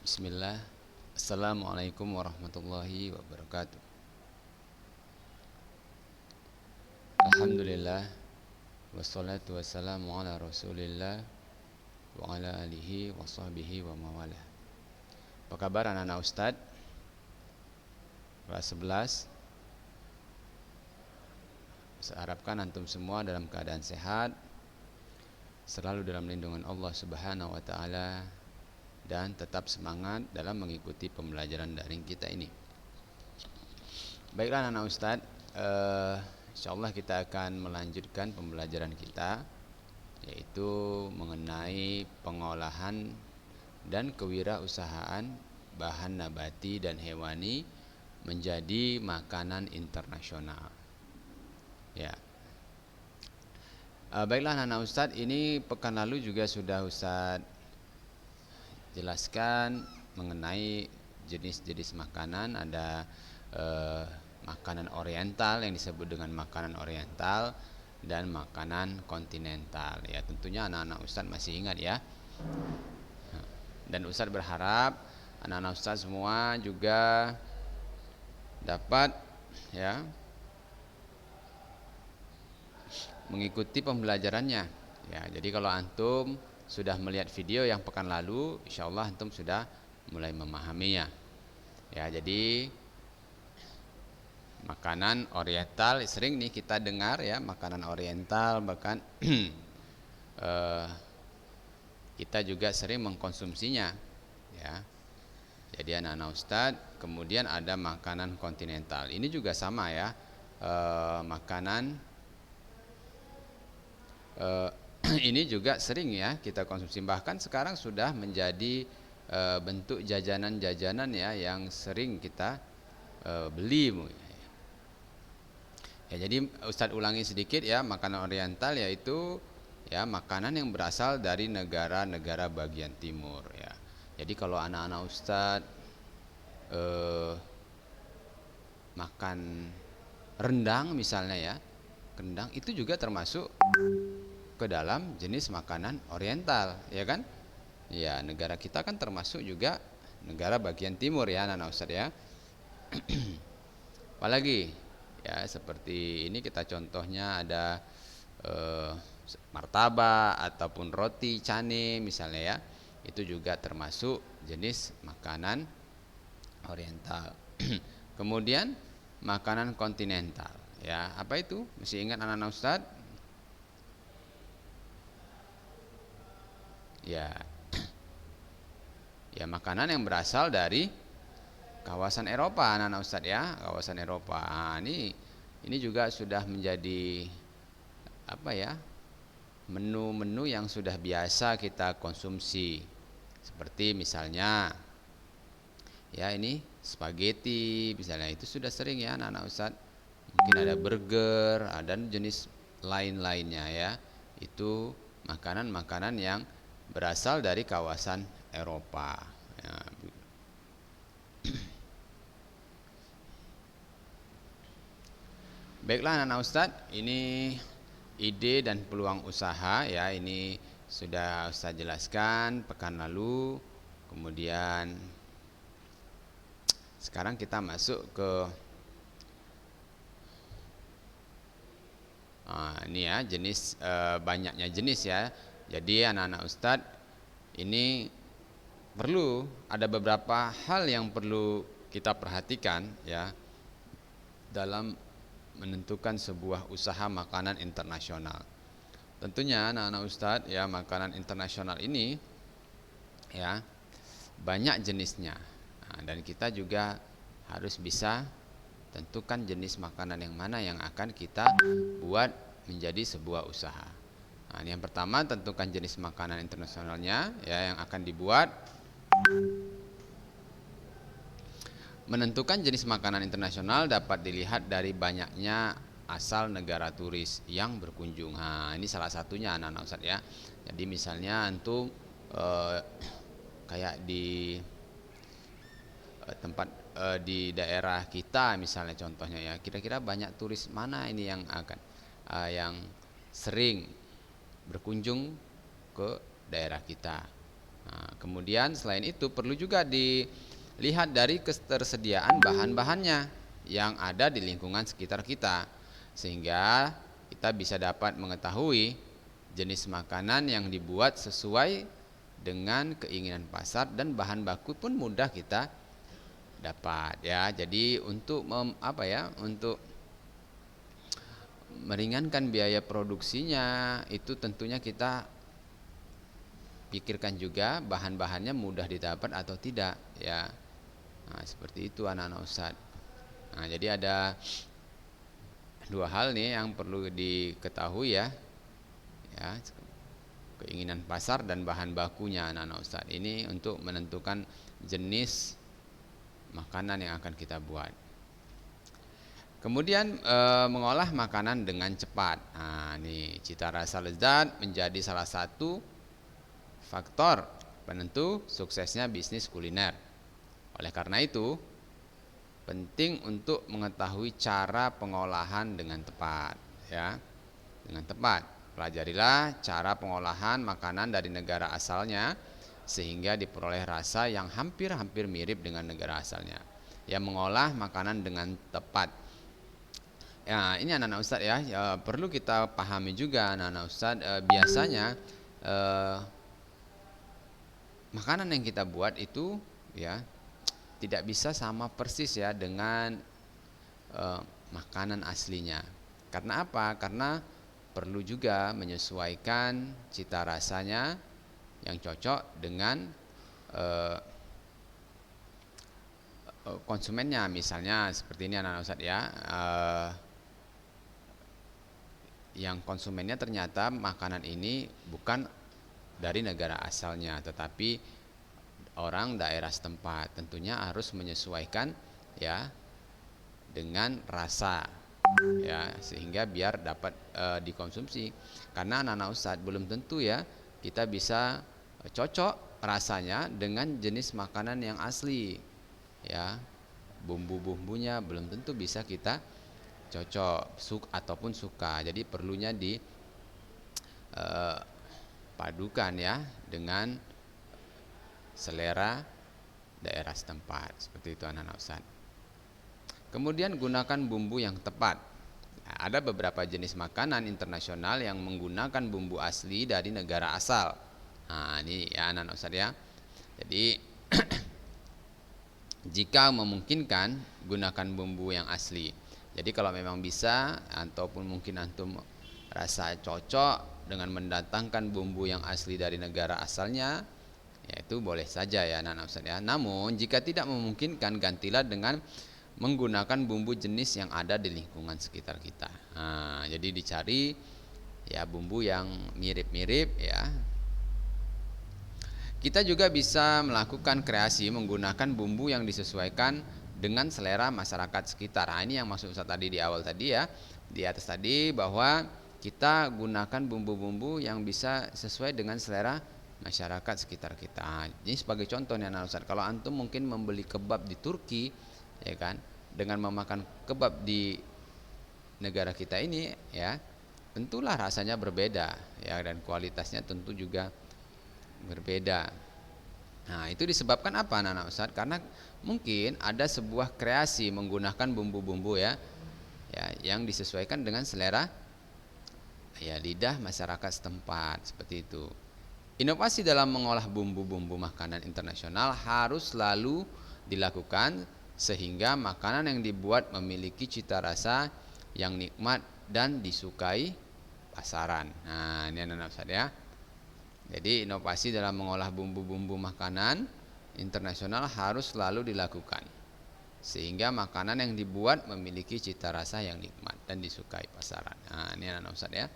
Bismillah. Assalamualaikum warahmatullahi wabarakatuh. Alhamdulillah. Wassalatu wassalamu ala rasulillah wa ala alihi wa sahbihi wa mawalah. Apa kabar anak-anak Ustad? Kelas 11. Saya harapkan antum semua dalam keadaan sehat, selalu dalam lindungan Allah Subhanahu wa taala, dan tetap semangat dalam mengikuti pembelajaran daring kita ini. Baiklah anak Ustadz, insyaallah kita akan melanjutkan pembelajaran kita, yaitu mengenai pengolahan dan kewirausahaan bahan nabati dan hewani menjadi makanan internasional. Ya. Baiklah anak Ustadz, ini pekan lalu juga sudah Ustadz jelaskan mengenai jenis-jenis makanan. Ada makanan oriental yang disebut dengan makanan oriental dan makanan kontinental. Ya, tentunya anak-anak Ustadz masih ingat ya. Dan Ustadz berharap anak-anak Ustadz semua juga dapat ya mengikuti pembelajarannya. Ya, jadi kalau antum sudah melihat video yang pekan lalu, insyaallah antum sudah mulai memahaminya. Ya, jadi makanan oriental sering nih kita dengar ya, makanan oriental, bahkan kita juga sering mengkonsumsinya ya. Jadi anak-anak Ustadz, kemudian ada makanan kontinental. Ini juga sama ya, makanan ini juga sering ya kita konsumsi, bahkan sekarang sudah menjadi bentuk jajanan-jajanan ya yang sering kita beli. Ya, jadi Ustadz ulangi sedikit ya, makanan oriental yaitu ya makanan yang berasal dari negara-negara bagian timur ya. Jadi kalau anak-anak Ustadz makan rendang misalnya ya, rendang itu juga termasuk ke dalam jenis makanan oriental, ya kan? Ya, negara kita kan termasuk juga negara bagian timur ya, anak Ustadz ya. Apalagi ya seperti ini kita contohnya ada martabak ataupun roti cane misalnya ya, itu juga termasuk jenis makanan oriental. Kemudian makanan kontinental ya, apa itu? Masih ingat anak-anak Ustadz? Ya, ya makanan yang berasal dari kawasan Eropa, anak-anak Ustadz ya, kawasan Eropa. Nah, ini juga sudah menjadi apa ya, menu-menu yang sudah biasa kita konsumsi. Seperti misalnya ya ini spaghetti misalnya, itu sudah sering ya anak-anak Ustadz. Mungkin ada burger, ada jenis lain-lainnya ya. Itu makanan-makanan yang berasal dari kawasan Eropa ya. Baiklah anak-anak Ustadz, ini ide dan peluang usaha ya, ini sudah Ustadz jelaskan pekan lalu. Kemudian sekarang kita masuk ke ini ya, jenis banyaknya jenis ya. Jadi anak-anak Ustadz, ini perlu ada beberapa hal yang perlu kita perhatikan ya dalam menentukan sebuah usaha makanan internasional. Tentunya anak-anak Ustadz ya, makanan internasional ini ya banyak jenisnya. Dan kita juga harus bisa tentukan jenis makanan yang mana yang akan kita buat menjadi sebuah usaha. Nah, yang pertama, tentukan jenis makanan internasionalnya ya yang akan dibuat. Menentukan jenis makanan internasional dapat dilihat dari banyaknya asal negara turis yang berkunjung. Nah, ini salah satunya anak-anak Ustadz ya. Jadi misalnya antum kayak di tempat di daerah kita misalnya contohnya ya, kira-kira banyak turis mana ini yang akan yang sering berkunjung ke daerah kita. Nah, kemudian selain itu perlu juga dilihat dari ketersediaan bahan-bahannya yang ada di lingkungan sekitar kita, sehingga kita bisa dapat mengetahui jenis makanan yang dibuat sesuai dengan keinginan pasar, dan bahan baku pun mudah kita dapat ya. Jadi untuk untuk meringankan biaya produksinya, itu tentunya kita pikirkan juga bahan-bahannya mudah didapat atau tidak ya. Nah, seperti itu anak-anak Ustadz. Nah, jadi ada dua hal nih yang perlu diketahui ya. Ya, keinginan pasar dan bahan bakunya anak-anak Ustadz. Ini untuk menentukan jenis makanan yang akan kita buat. Kemudian mengolah makanan dengan cepat. Nah, ini cita rasa lezat menjadi salah satu faktor penentu suksesnya bisnis kuliner. Oleh karena itu, penting untuk mengetahui cara pengolahan dengan tepat, ya. Dengan tepat, pelajarilah cara pengolahan makanan dari negara asalnya sehingga diperoleh rasa yang hampir-hampir mirip dengan negara asalnya. Ya, mengolah makanan dengan tepat. Ya, ini anak-anak Ustadz ya, perlu kita pahami juga anak-anak Ustadz, biasanya makanan yang kita buat itu ya tidak bisa sama persis ya dengan makanan aslinya. Karena apa? Karena perlu juga menyesuaikan cita rasanya yang cocok dengan konsumennya. Misalnya seperti ini anak-anak Ustadz ya, yang konsumennya ternyata makanan ini bukan dari negara asalnya, tetapi orang daerah setempat, tentunya harus menyesuaikan ya dengan rasa ya, sehingga biar dapat dikonsumsi. Karena anak-anak Ustadz belum tentu ya kita bisa cocok rasanya dengan jenis makanan yang asli ya, bumbu-bumbunya belum tentu bisa kita cocok ataupun suka. Jadi perlunya dipadukan ya dengan selera daerah setempat. Seperti itu anak-anak Ustadz. Kemudian gunakan bumbu yang tepat. Nah, ada beberapa jenis makanan internasional yang menggunakan bumbu asli dari negara asal. Nah, ini ya anak-anak Ustadz ya. Jadi jika memungkinkan, gunakan bumbu yang asli. Jadi kalau memang bisa ataupun mungkin antum rasa cocok dengan mendatangkan bumbu yang asli dari negara asalnya, ya itu boleh saja ya anak-anak Ustadz ya. Namun jika tidak memungkinkan, gantilah dengan menggunakan bumbu jenis yang ada di lingkungan sekitar kita. Nah, jadi dicari ya bumbu yang mirip-mirip ya. Kita juga bisa melakukan kreasi menggunakan bumbu yang disesuaikan dengan selera masyarakat sekitar. Nah, ini yang maksud Ustaz tadi di awal tadi ya, di atas tadi, bahwa kita gunakan bumbu-bumbu yang bisa sesuai dengan selera masyarakat sekitar kita. Nah, ini sebagai contoh nih Ustaz, kalau antum mungkin membeli kebab di Turki ya kan, dengan memakan kebab di negara kita ini ya, tentulah rasanya berbeda ya, dan kualitasnya tentu juga berbeda. Nah, itu disebabkan apa anak-anak Ustadz? Karena mungkin ada sebuah kreasi menggunakan bumbu-bumbu ya, yang disesuaikan dengan selera ya lidah masyarakat setempat, seperti itu. Inovasi dalam mengolah bumbu-bumbu makanan internasional harus selalu dilakukan sehingga makanan yang dibuat memiliki cita rasa yang nikmat dan disukai pasaran. Nah, ini anak-anak Ustadz ya. Jadi inovasi dalam mengolah bumbu-bumbu makanan internasional harus selalu dilakukan sehingga makanan yang dibuat memiliki cita rasa yang nikmat dan disukai pasaran. Nah, ini anak-anak Ustadz ya.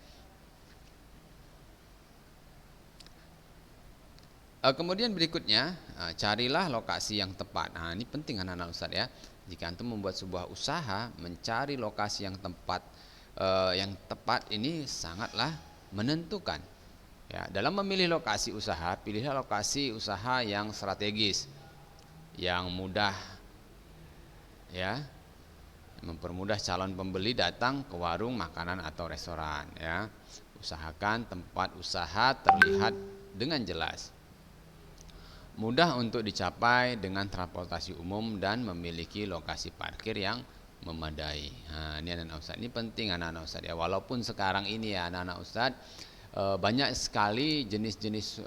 Kemudian berikutnya, carilah lokasi yang tepat. Nah, ini penting anak-anak Ustadz ya. Jika antum membuat sebuah usaha, mencari lokasi yang tepat ini sangatlah menentukan. Ya, dalam memilih lokasi usaha, pilihlah lokasi usaha yang strategis, yang mudah ya, mempermudah calon pembeli datang ke warung makanan atau restoran ya. Usahakan tempat usaha terlihat dengan jelas. mudah untuk dicapai dengan transportasi umum dan memiliki lokasi parkir yang memadai. Nah, ini anak-anak Ustadz, ini penting anak-anak Ustadz ya. Walaupun sekarang ini ya anak-anak Ustadz banyak sekali jenis-jenis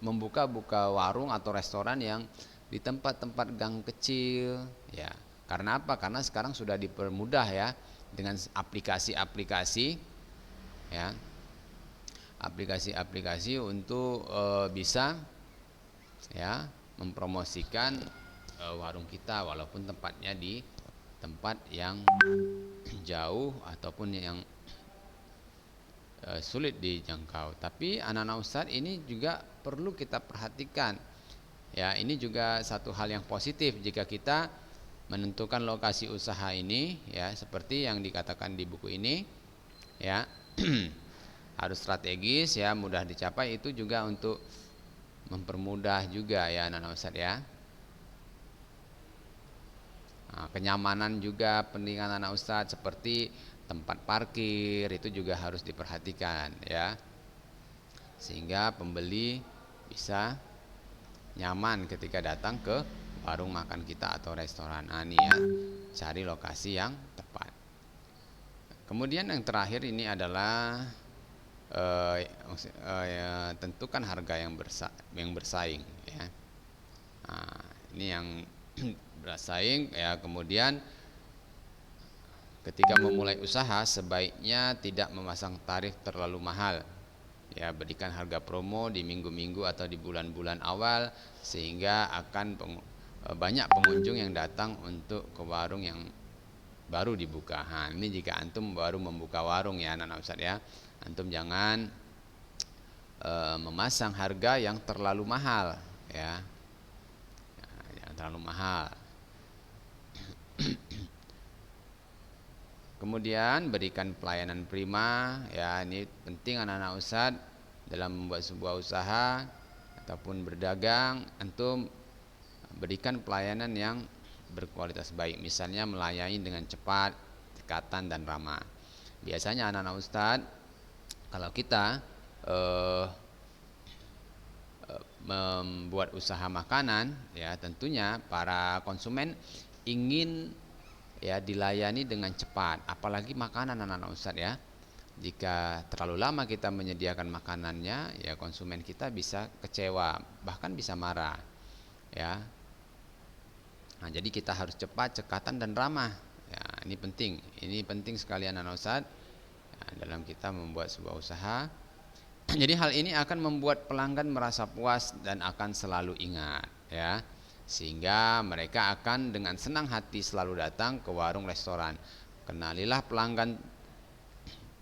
membuka warung atau restoran yang di tempat-tempat gang kecil ya. Karena apa? Karena sekarang sudah dipermudah ya dengan aplikasi-aplikasi ya. Aplikasi-aplikasi untuk bisa ya mempromosikan warung kita walaupun tempatnya di tempat yang jauh ataupun yang sulit dijangkau. Tapi anak-anak Ustadz ini juga perlu kita perhatikan. Ya, ini juga satu hal yang positif jika kita menentukan lokasi usaha ini ya seperti yang dikatakan di buku ini ya. Harus strategis ya, mudah dicapai, itu juga untuk mempermudah juga ya anak-anak Ustadz ya. Nah, kenyamanan juga pentingan anak Ustadz seperti tempat parkir itu juga harus diperhatikan ya, sehingga pembeli bisa nyaman ketika datang ke warung makan kita atau restoran. Nah, ini ya, cari lokasi yang tepat. Kemudian yang terakhir ini adalah tentukan harga yang bersaing ya. Nah, ini yang bersaing ya. Kemudian ketika memulai usaha sebaiknya tidak memasang tarif terlalu mahal ya, berikan harga promo di minggu-minggu atau di bulan-bulan awal sehingga akan banyak pengunjung yang datang untuk ke warung yang baru dibuka. Nah, ini jika antum baru membuka warung ya anak-anak Ustadz ya, antum jangan memasang harga yang terlalu mahal ya, jangan terlalu mahal. Kemudian berikan pelayanan prima ya, ini penting anak-anak Ustadz dalam membuat sebuah usaha ataupun berdagang. Antum berikan pelayanan yang berkualitas baik, misalnya melayani dengan cepat, dekatan dan ramah. Biasanya anak-anak Ustadz kalau kita membuat usaha makanan ya, tentunya para konsumen ingin ya dilayani dengan cepat, apalagi makanan anak-anak Ustadz ya. Jika terlalu lama kita menyediakan makanannya ya, konsumen kita bisa kecewa, bahkan bisa marah ya. Nah, jadi kita harus cepat, cekatan dan ramah ya, ini penting sekali anak-anak Ustadz ya, dalam kita membuat sebuah usaha. Jadi hal ini akan membuat pelanggan merasa puas dan akan selalu ingat ya, sehingga mereka akan dengan senang hati selalu datang ke warung restoran. Kenalilah pelanggan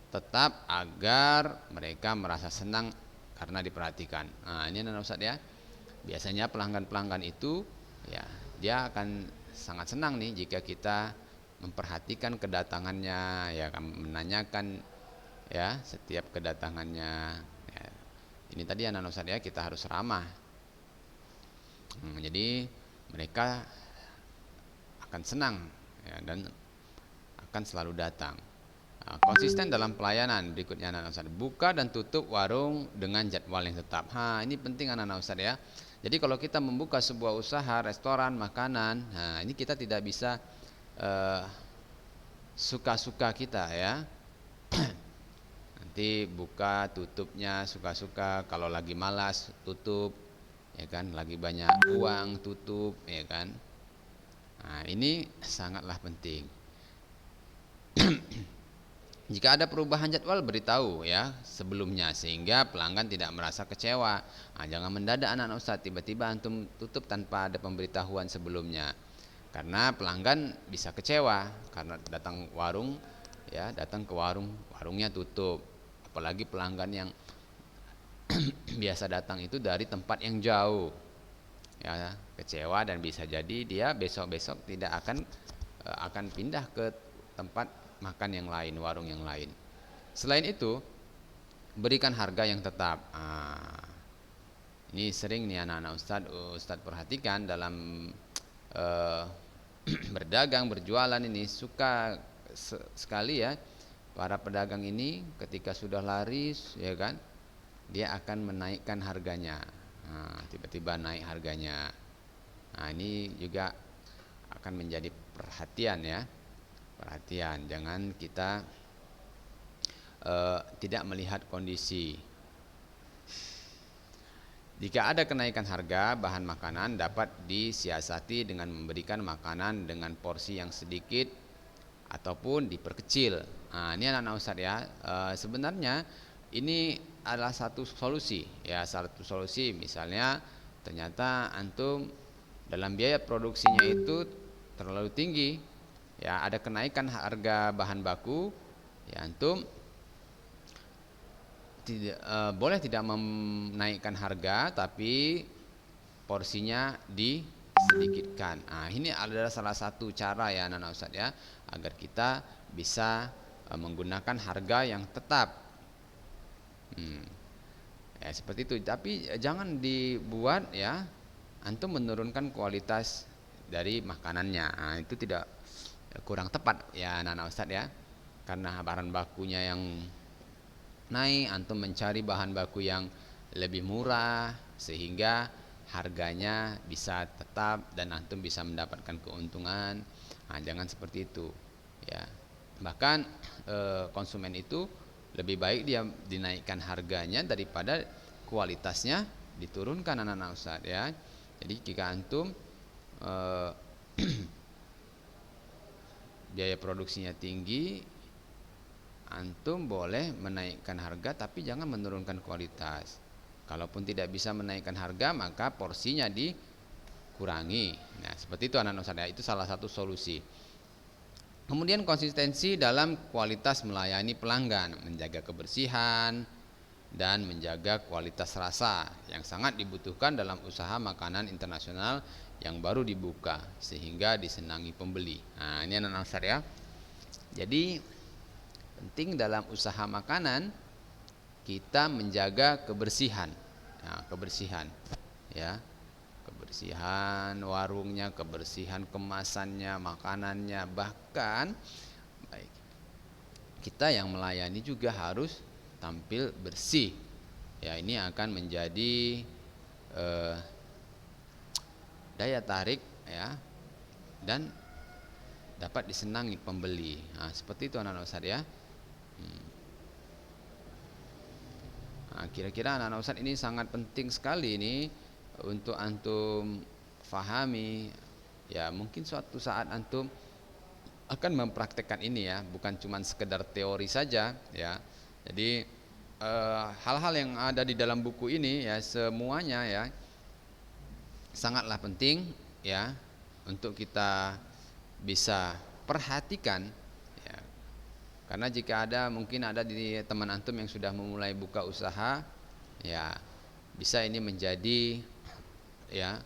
tetap agar mereka merasa senang karena diperhatikan. Nah, ini anak Ustadz ya. Biasanya pelanggan-pelanggan itu ya, dia akan sangat senang nih jika kita memperhatikan kedatangannya ya, menanyakan ya setiap kedatangannya ya. Ini tadi anak Ustadz ya, kita harus ramah. Jadi mereka akan senang ya, dan akan selalu datang. Nah, konsisten dalam pelayanan. Berikutnya anak Ustadz, buka dan tutup warung dengan jadwal yang tetap. Ini penting anak Ustadz ya. Jadi kalau kita membuka sebuah usaha restoran makanan, nah ini kita tidak bisa suka-suka kita ya. Nanti buka tutupnya suka-suka, kalau lagi malas tutup ya kan, lagi banyak uang tutup ya kan. Nah, ini sangatlah penting. Jika ada perubahan jadwal, beritahu ya sebelumnya sehingga pelanggan tidak merasa kecewa. Nah, jangan mendadak anak Ustadz, tiba-tiba antum tutup tanpa ada pemberitahuan sebelumnya. Karena pelanggan bisa kecewa karena datang warung ya, datang ke warungnya tutup. Apalagi pelanggan yang biasa datang itu dari tempat yang jauh. Ya, kecewa dan bisa jadi dia besok-besok tidak akan pindah ke tempat makan yang lain, warung yang lain. Selain itu, berikan harga yang tetap. Ini sering nih anak-anak Ustadz perhatikan dalam berdagang, berjualan ini suka sekali ya, para pedagang ini ketika sudah laris ya kan, dia akan menaikkan harganya. Nah, tiba-tiba naik harganya. Nah, ini juga akan menjadi perhatian ya. Perhatian, jangan kita tidak melihat kondisi. Jika ada kenaikan harga bahan makanan dapat disiasati dengan memberikan makanan dengan porsi yang sedikit ataupun diperkecil. Nah, ini anak-anak Ustadz ya. Sebenarnya ini adalah satu solusi ya, satu solusi. Misalnya ternyata antum dalam biaya produksinya itu terlalu tinggi ya, ada kenaikan harga bahan baku ya, antum boleh tidak menaikkan harga tapi porsinya disedikitkan. Nah, ini adalah salah satu cara ya anak-anak Ustadz ya, agar kita bisa menggunakan harga yang tetap. Ya, seperti itu. Tapi jangan dibuat ya antum menurunkan kualitas dari makanannya. Nah, itu tidak, kurang tepat ya anak-anak Ustadz ya. Karena bahan bakunya yang naik, antum mencari bahan baku yang lebih murah sehingga harganya bisa tetap dan antum bisa mendapatkan keuntungan. Nah, jangan seperti itu ya. Bahkan konsumen itu lebih baik dia dinaikkan harganya daripada kualitasnya diturunkan anak-anak Ustadz ya. Jadi jika antum biaya produksinya tinggi, antum boleh menaikkan harga tapi jangan menurunkan kualitas. Kalaupun tidak bisa menaikkan harga, maka porsinya dikurangi. Nah, seperti itu anak-anak Ustadz ya. Itu salah satu solusi. Kemudian konsistensi dalam kualitas melayani pelanggan, menjaga kebersihan dan menjaga kualitas rasa yang sangat dibutuhkan dalam usaha makanan internasional yang baru dibuka sehingga disenangi pembeli. Nah, ini anak-anak Ustadz ya. Jadi penting dalam usaha makanan kita menjaga kebersihan. Nah, kebersihan ya. Kebersihan warungnya, kebersihan kemasannya, makanannya, bahkan baik kita yang melayani juga harus tampil bersih. Ya, ini akan menjadi daya tarik ya dan dapat disenangi pembeli. Nah, seperti itu anak-anak Ustadz ya. Nah, kira-kira anak-anak Ustadz ini sangat penting sekali ini untuk antum fahami ya. Mungkin suatu saat antum akan mempraktekkan ini ya, bukan cuma sekedar teori saja ya. Jadi hal-hal yang ada di dalam buku ini ya semuanya ya sangatlah penting ya untuk kita bisa perhatikan ya. Karena jika ada mungkin ada di teman antum yang sudah memulai buka usaha ya, bisa ini menjadi ya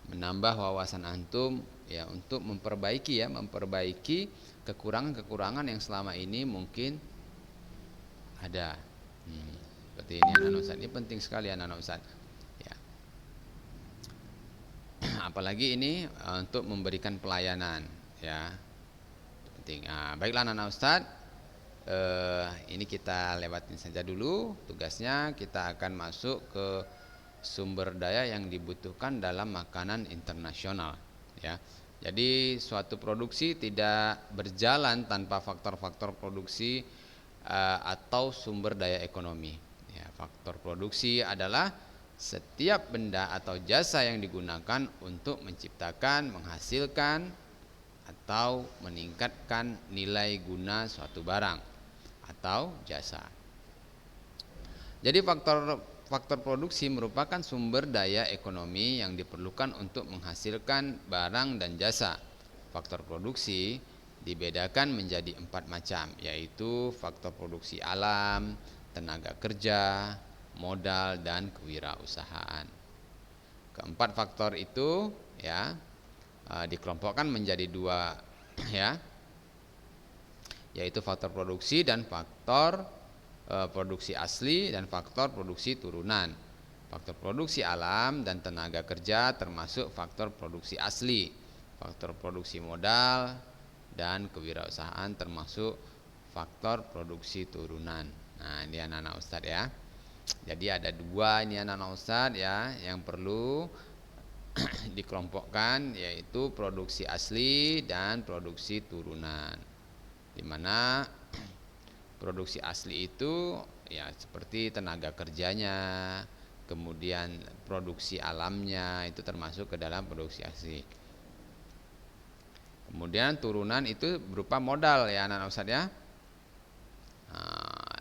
menambah wawasan antum ya untuk memperbaiki kekurangan-kekurangan yang selama ini mungkin ada. Seperti ini anak-anak Ustadz. Ini penting sekali anak-anak Ustadz ya. Apalagi ini untuk memberikan pelayanan ya, penting. Nah, baiklah anak-anak Ustadz, ini kita lewatin saja dulu tugasnya. Kita akan masuk ke sumber daya yang dibutuhkan dalam makanan internasional ya. Jadi suatu produksi tidak berjalan tanpa faktor-faktor produksi atau sumber daya ekonomi ya. Faktor produksi adalah setiap benda atau jasa yang digunakan untuk menciptakan, menghasilkan atau meningkatkan nilai guna suatu barang atau jasa. Jadi faktor produksi merupakan sumber daya ekonomi yang diperlukan untuk menghasilkan barang dan jasa. Faktor produksi dibedakan menjadi 4 macam, yaitu faktor produksi alam, tenaga kerja, modal, dan kewirausahaan. Keempat faktor itu ya dikelompokkan menjadi 2 ya, yaitu faktor produksi dan faktor produksi asli dan faktor produksi turunan. Faktor produksi alam dan tenaga kerja termasuk faktor produksi asli. Faktor produksi modal dan kewirausahaan termasuk faktor produksi turunan. Nah, ini anak-anak Ustadz ya. Jadi ada dua ini anak-anak Ustadz ya yang perlu dikelompokkan, yaitu produksi asli dan produksi turunan. Dimana produksi asli itu ya seperti tenaga kerjanya, kemudian produksi alamnya itu termasuk ke dalam produksi asli. Kemudian turunan itu berupa modal ya anak-anak Ustadz ya.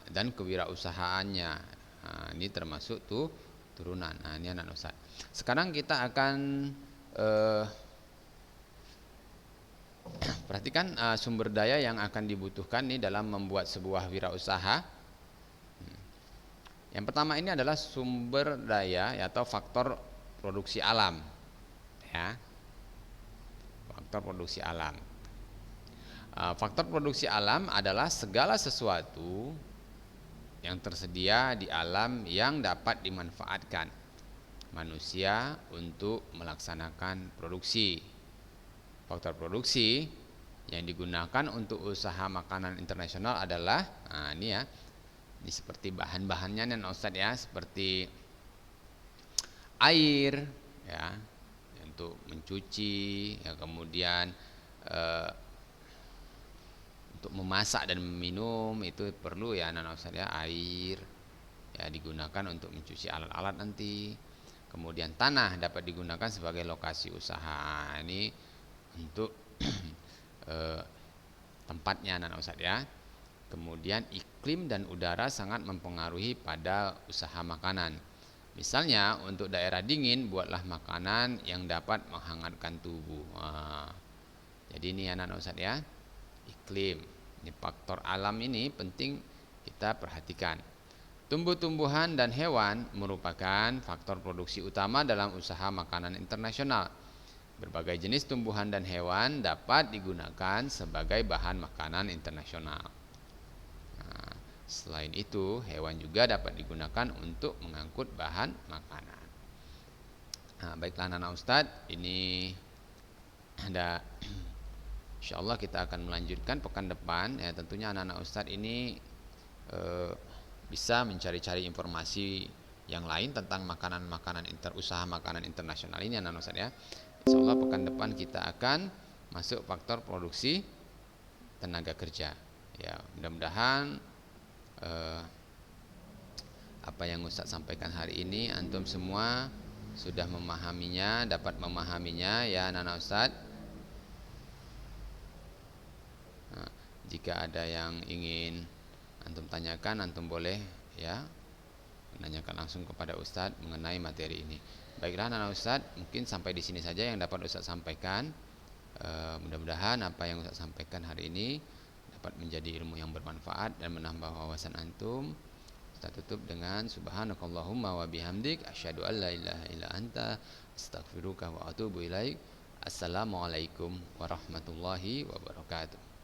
Dan kewirausahaannya. Ini termasuk tuh turunan. Nah, ini anak Ustadz. Sekarang kita akan perhatikan sumber daya yang akan dibutuhkan nih dalam membuat sebuah wirausaha. Yang pertama ini adalah sumber daya atau faktor produksi alam. Ya. Faktor produksi alam. Faktor produksi alam adalah segala sesuatu yang tersedia di alam yang dapat dimanfaatkan manusia untuk melaksanakan produksi. Faktor produksi yang digunakan untuk usaha makanan internasional adalah ini ya. Ini seperti bahan-bahannya nih Ustadz ya, seperti air ya untuk mencuci ya, kemudian untuk memasak dan meminum itu perlu ya anak-anak Ustadz ya, air ya digunakan untuk mencuci alat-alat nanti. Kemudian tanah dapat digunakan sebagai lokasi usaha. Ini untuk tempatnya anak-anak Ustadz ya. Kemudian iklim dan udara sangat mempengaruhi pada usaha makanan. Misalnya untuk daerah dingin buatlah makanan yang dapat menghangatkan tubuh. Jadi ini anak-anak Ustadz ya, iklim. Ini faktor alam ini penting kita perhatikan. Tumbuh-tumbuhan dan hewan merupakan faktor produksi utama dalam usaha makanan internasional. Berbagai jenis tumbuhan dan hewan dapat digunakan sebagai bahan makanan internasional. Selain itu, hewan juga dapat digunakan untuk mengangkut bahan makanan. Baiklah anak-anak Ustadz, ini ada insyaallah kita akan melanjutkan pekan depan ya. Tentunya anak-anak Ustadz ini bisa mencari-cari informasi yang lain tentang makanan-makanan usaha makanan internasional ini anak-anak Ustadz ya. Insyaallah pekan depan kita akan masuk faktor produksi tenaga kerja. Ya, mudah-mudahan apa yang Ustadz sampaikan hari ini antum semua sudah memahaminya, dapat memahaminya ya anak-anak Ustadz. Jika ada yang ingin antum tanyakan, antum boleh ya menanyakan langsung kepada Ustadz mengenai materi ini. Baiklah anak-anak Ustadz, mungkin sampai di sini saja yang dapat Ustadz sampaikan. Mudah-mudahan apa yang Ustadz sampaikan hari ini dapat menjadi ilmu yang bermanfaat dan menambah wawasan antum. Kita tutup dengan subhanakallahumma wa bihamdik asyhadu an la ilaha illa anta astaghfiruka wa atubu ilaik. Assalamualaikum warahmatullahi wabarakatuh.